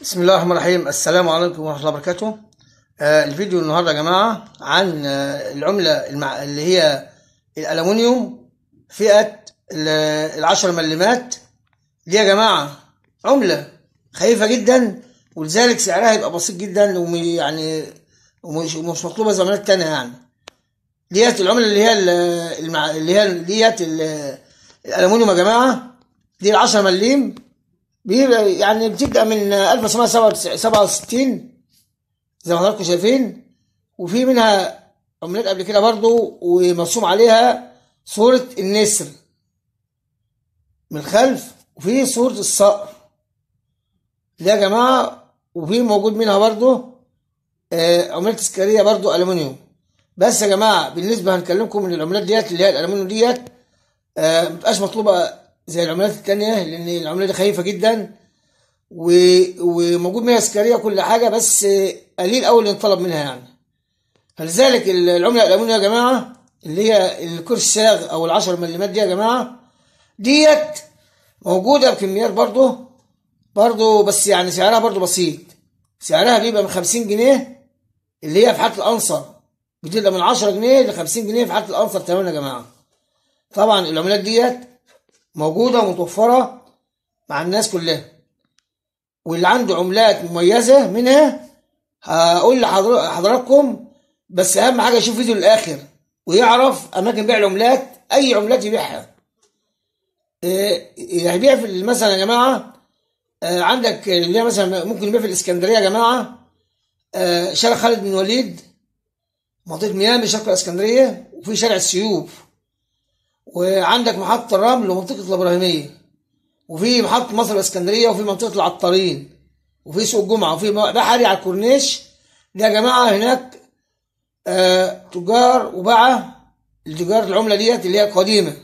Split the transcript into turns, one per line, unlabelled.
بسم الله الرحمن الرحيم. السلام عليكم ورحمة الله وبركاته. الفيديو النهاردة يا جماعة عن العملة اللي هي الألمنيوم فئة 10 ملمات دي يا جماعة. عملة خفيفة جدا ولذلك سعرها يبقى بسيط جدا ويعني ومش مطلوبة زي العملات التانية يعني. ديت العملة ديت الألمنيوم يا جماعة. دي 10 مليم يعني بتبدأ من 1967 زي ما حضراتكم شايفين، وفي منها عملات قبل كده برضو ومرسوم عليها صورة النسر من الخلف وفي صورة الصقر ده يا جماعة، وفي موجود منها برضو عملات تذكارية برضو ألمنيوم. بس يا جماعة بالنسبة هنكلمكم من العملات ديت اللي هي الألمنيوم ديت مبقاش مطلوبة زي العملات التانية، لأن العملة دي خفيفة جدا وموجود منها سكرية كل حاجة، بس قليل أوي اللي انطلب منها يعني. فلذلك العملة الألمنيوم يا جماعة اللي هي الكرش ساغ أو 10 مليمات دي يا جماعة ديت موجودة بكميات برضو بس يعني سعرها برضو بسيط. سعرها بيبقى من 50 جنيه اللي هي في حالة الأنصر، بتبقى من 10 جنيه ل 50 جنيه في حالة الأنصر تمام يا جماعة. طبعا العملات ديت موجودة ومتوفرة مع الناس كلها، واللي عنده عملات مميزة منها هقول لحضراتكم، بس أهم حاجة يشوف فيديو للآخر ويعرف أماكن بيع العملات. أي عملات يبيعها هيبيع في مثلا يا جماعة عندك اللي هي مثلا ممكن يبيع في الإسكندرية يا جماعة، شارع خالد بن وليد منطقة ميامي شرق الإسكندرية، وفي شارع السيوف، وعندك محطة الرمل ومنطقة الإبراهيمية، وفي محطة مصر الإسكندرية، وفي منطقة العطارين، وفي سوق الجمعة، وفي بحري على الكورنيش ده يا جماعة. هناك تجار وباعة التجار العملة ديت اللي هي قديمة